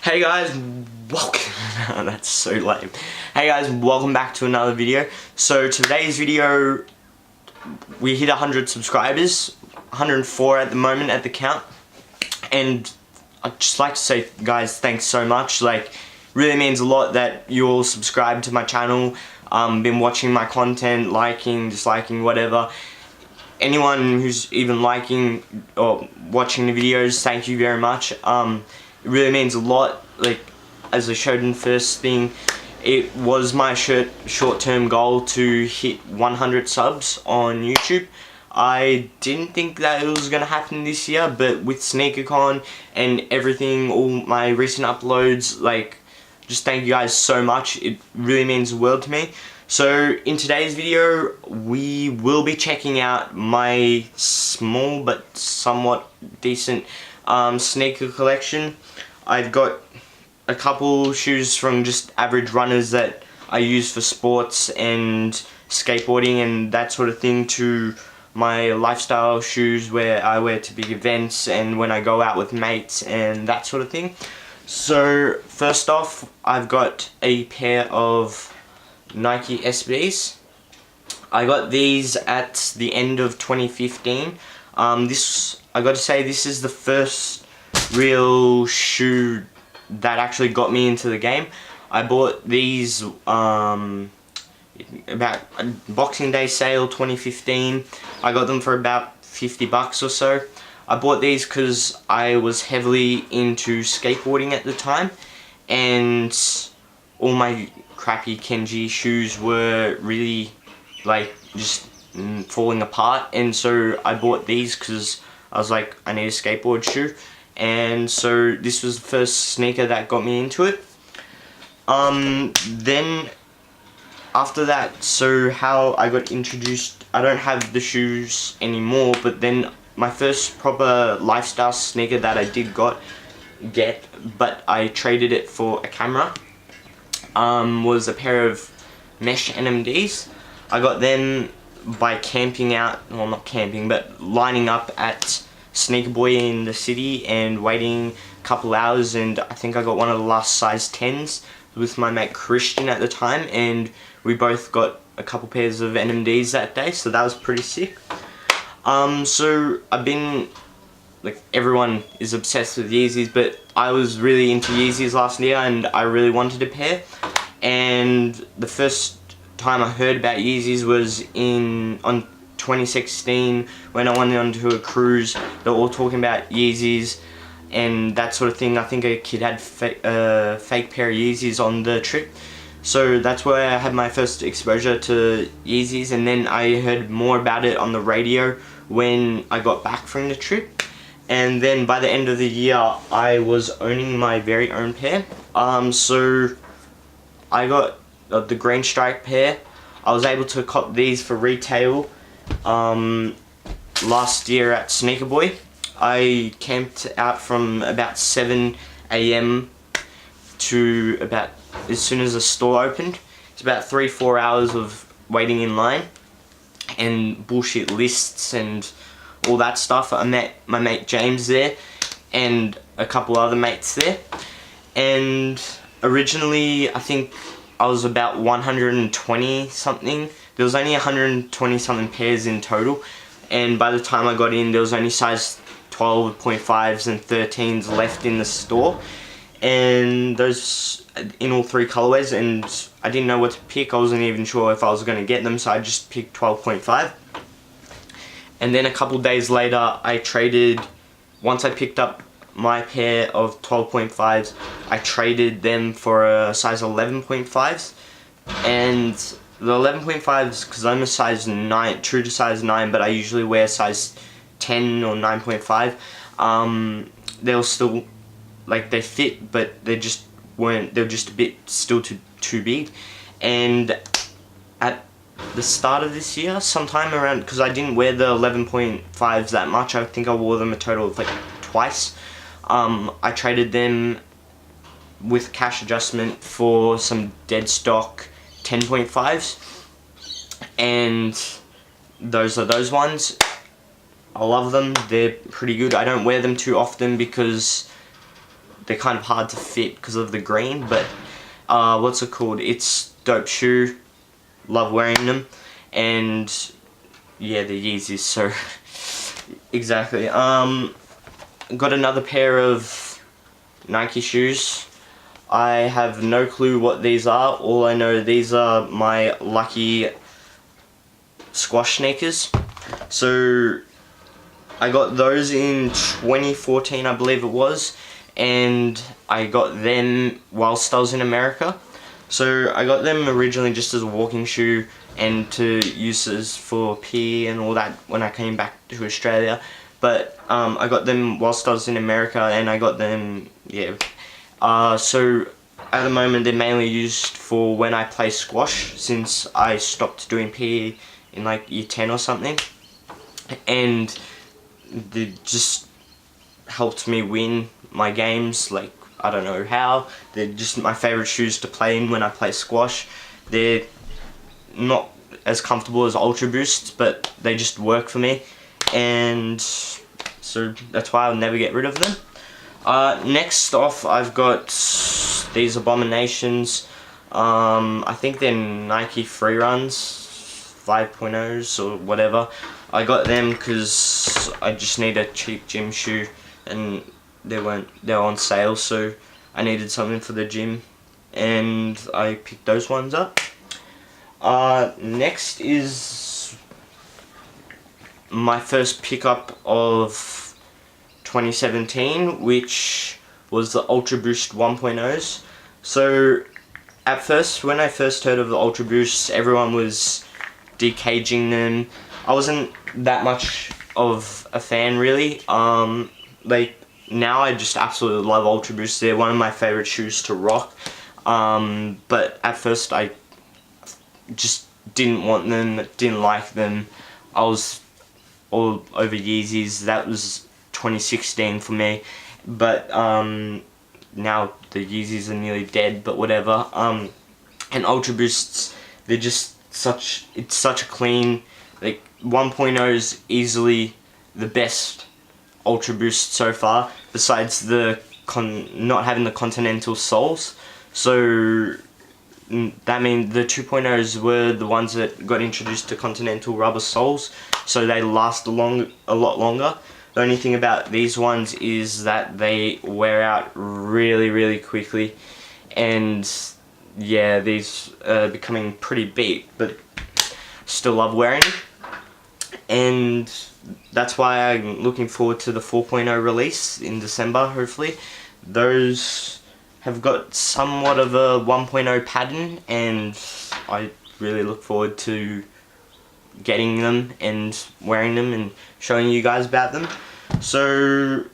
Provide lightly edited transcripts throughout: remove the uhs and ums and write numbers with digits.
Hey guys, welcome. That's so lame. Hey guys, welcome back to another video. So today's video, we hit 100 subscribers, 104 at the moment at the count, and I'd just like to say, guys, thanks so much. Like, really means a lot that you all subscribe to my channel, been watching my content, liking, disliking, whatever. Anyone who's even liking or watching the videos, thank you very much. It really means a lot. Like, as I showed in the first thing, it was my short-term goal to hit 100 subs on YouTube. I didn't think that it was going to happen this year, but with SneakerCon and everything, all my recent uploads, like, just thank you guys so much. It really means the world to me. So in today's video, we will be checking out my small but somewhat decent sneaker collection. I've got a couple shoes from just average runners that I use for sports and skateboarding and that sort of thing, to my lifestyle shoes where I wear to big events and when I go out with mates and that sort of thing. So first off, I've got a pair of Nike SBs. I got these at the end of 2015. I got to say, this is the first real shoe that actually got me into the game. I bought these about Boxing Day sale 2015. I got them for about 50 bucks or so. I bought these because I was heavily into skateboarding at the time, and all my crappy Kenji shoes were really, like, just falling apart, and so I bought these because I was like, I need a skateboard shoe. And so this was the first sneaker that got me into it. Then after that, so how I got introduced, I don't have the shoes anymore, but then my first proper lifestyle sneaker that I did get, but I traded it for a camera, was a pair of mesh NMDs. I got them by camping out, well, not camping, but lining up at Sneaker Boy in the city and waiting a couple hours, and I think I got one of the last size 10s with my mate Christian at the time, and we both got a couple pairs of NMDs that day, so that was pretty sick. So I've been, like, everyone is obsessed with Yeezys, but I was really into Yeezys last year and I really wanted a pair, and the first time I heard about Yeezys was on 2016 when I went onto a cruise. They were all talking about Yeezys and that sort of thing. I think a kid had fake pair of Yeezys on the trip, so that's where I had my first exposure to Yeezys, and then I heard more about it on the radio when I got back from the trip, and then by the end of the year I was owning my very own pair. So I got the green stripe pair. I was able to cop these for retail last year at Sneaker Boy. I camped out from about 7 AM to about as soon as the store opened. It's about 3-4 hours of waiting in line and bullshit lists and all that stuff. I met my mate James there and a couple other mates there, and originally I think I was about 120 something. There was only 120 something pairs in total, and by the time I got in there was only size 12.5s and 13s left in the store, and those in all three colorways, and I didn't know what to pick. I wasn't even sure if I was going to get them, so I just picked 12.5. And then a couple days later I traded, once I picked up my pair of 12.5s, I traded them for a size 11.5s, and the 11.5s, because I'm a size 9, true to size 9, but I usually wear size 10 or 9.5, they were still, like, they fit, but they just weren't, they were just a bit still too big. And at the start of this year, sometime around, because I didn't wear the 11.5s that much, I think I wore them a total of like twice, I traded them with cash adjustment for some dead stock 10.5s, and those are those ones. I love them, they're pretty good. I don't wear them too often because they're kind of hard to fit because of the green, but what's it called? It's dope shoe. Love wearing them, and yeah, the Yeezys. So exactly. Got another pair of Nike shoes. I have no clue what these are. All I know, these are my lucky squash sneakers. So I got those in 2014, I believe it was, and I got them whilst I was in America. So I got them originally just as a walking shoe and to use as for PE and all that when I came back to Australia. But I got them whilst I was in America, and I got them, yeah. So at the moment they're mainly used for when I play squash, since I stopped doing PE in like year 10 or something. And they just helped me win my games, like, I don't know how. They're just my favourite shoes to play in when I play squash. They're not as comfortable as Ultra Boosts, but they just work for me, and so that's why I'll never get rid of them. Next off, I've got these Abominations. I think they're Nike Free Runs 5.0s or whatever. I got them because I just need a cheap gym shoe, and they were on sale, so I needed something for the gym, and I picked those ones up. Next is my first pickup of 2017, which was the Ultra Boost 1.0s. So at first, when I first heard of the Ultra Boosts, everyone was decaging them. I wasn't that much of a fan, really. Like, now I just absolutely love Ultra Boosts. They're one of my favorite shoes to rock. But at first I just didn't want them, didn't like them. I was all over Yeezys. That was 2016 for me. But now the Yeezys are nearly dead, but whatever. And Ultra Boosts, they're just it's such a clean, like, 1.0 is easily the best Ultra Boost so far, besides the not having the Continental soles. So that means the 2.0s were the ones that got introduced to Continental rubber soles, so they last a lot longer. The only thing about these ones is that they wear out really quickly, and yeah, these are becoming pretty beat, but still love wearing them. And that's why I'm looking forward to the 4.0 release in December, hopefully. Those have got somewhat of a 1.0 pattern, and I really look forward to getting them and wearing them and showing you guys about them. So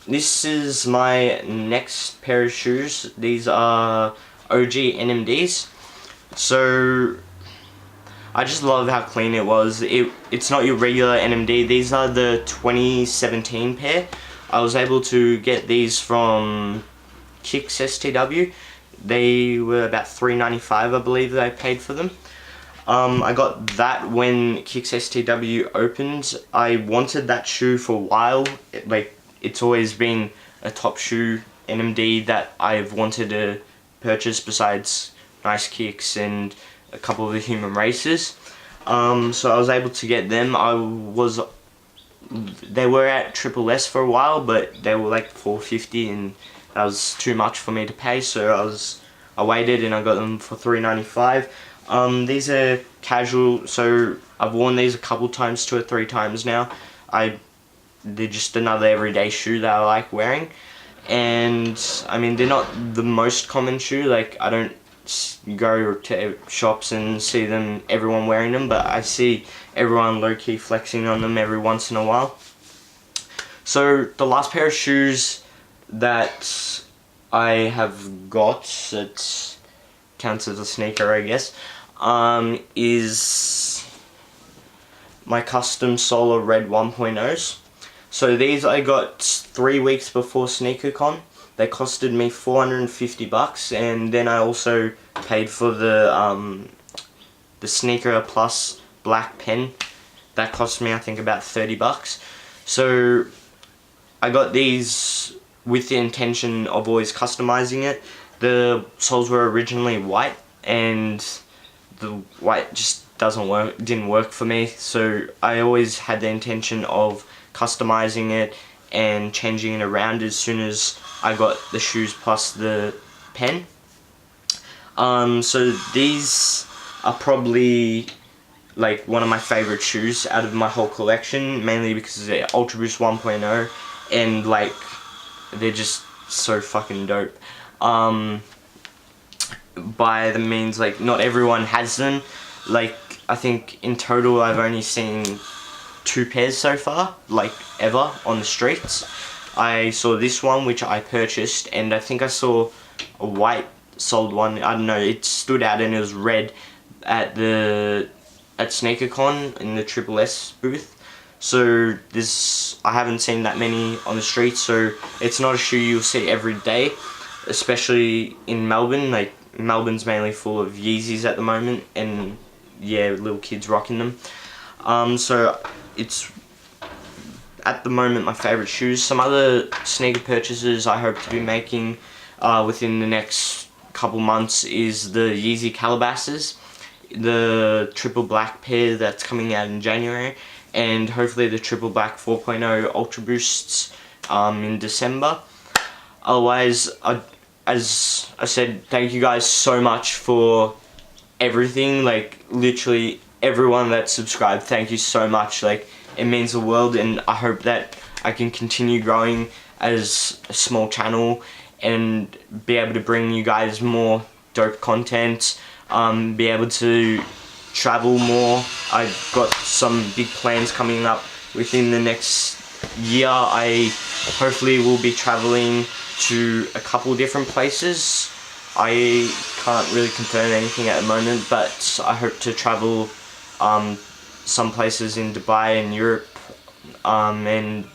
this is my next pair of shoes. These are OG NMDs. So I just love how clean it was. It's not your regular NMD. These are the 2017 pair. I was able to get these from Kicks STW. They were about $3.95, I believe I paid for them. I got that when Kicks STW opened. I wanted that shoe for a while. It's always been a top shoe NMD that I've wanted to purchase, besides Nice Kicks and a couple of the Human Races. So I was able to get them. They were at Triple S for a while, but they were like $4.50, and that was too much for me to pay, so I waited and I got them for $3.95. These are casual, so I've worn these a couple times, 2 or 3 times now. They're just another everyday shoe that I like wearing, and I mean, they're not the most common shoe. Like, I don't go to shops and see everyone wearing them, but I see everyone low-key flexing on them every once in a while. So the last pair of shoes that I have got, that counts as a sneaker, I guess, is my custom Solar Red 1.0s. So these I got 3 weeks before SneakerCon. They costed me $450, and then I also paid for the Sneaker Plus black pen. That cost me, I think, about $30. So I got these with the intention of always customizing it. The soles were originally white, and the white just didn't work for me, so I always had the intention of customizing it and changing it around as soon as I got the shoes plus the pen. So these are probably like one of my favorite shoes out of my whole collection, mainly because they're Ultra Boost 1.0 and like they're just so fucking dope. By the means, like, not everyone has them. Like, I think in total I've only seen 2 pairs so far, like, ever on the streets. I saw this one, which I purchased, and I think I saw a white soled one. I don't know, it stood out and it was red at SneakerCon in the Triple S booth. So I haven't seen that many on the streets, so it's not a shoe you'll see every day, especially in Melbourne. Like, Melbourne's mainly full of Yeezys at the moment, and yeah, little kids rocking them. So it's at the moment my favorite shoes. Some other sneaker purchases I hope to be making within the next couple months is the Yeezy Calabasas, the triple black pair that's coming out in January, and hopefully the triple black 4.0 Ultra Boosts in December. Otherwise, as I said, thank you guys so much for everything. Like, literally everyone that subscribed, thank you so much. Like, it means the world, and I hope that I can continue growing as a small channel and be able to bring you guys more dope content, be able to travel more. I've got some big plans coming up within the next year. I hopefully will be traveling to a couple different places. I can't really confirm anything at the moment, but I hope to travel some places in Dubai and Europe and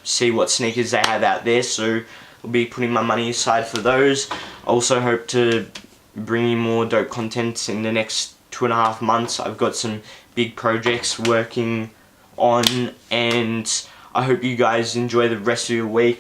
see what sneakers they have out there, so I'll be putting my money aside for those. I also hope to bring you more dope content in the next 2.5 months. I've got some big projects working on, and I hope you guys enjoy the rest of your week.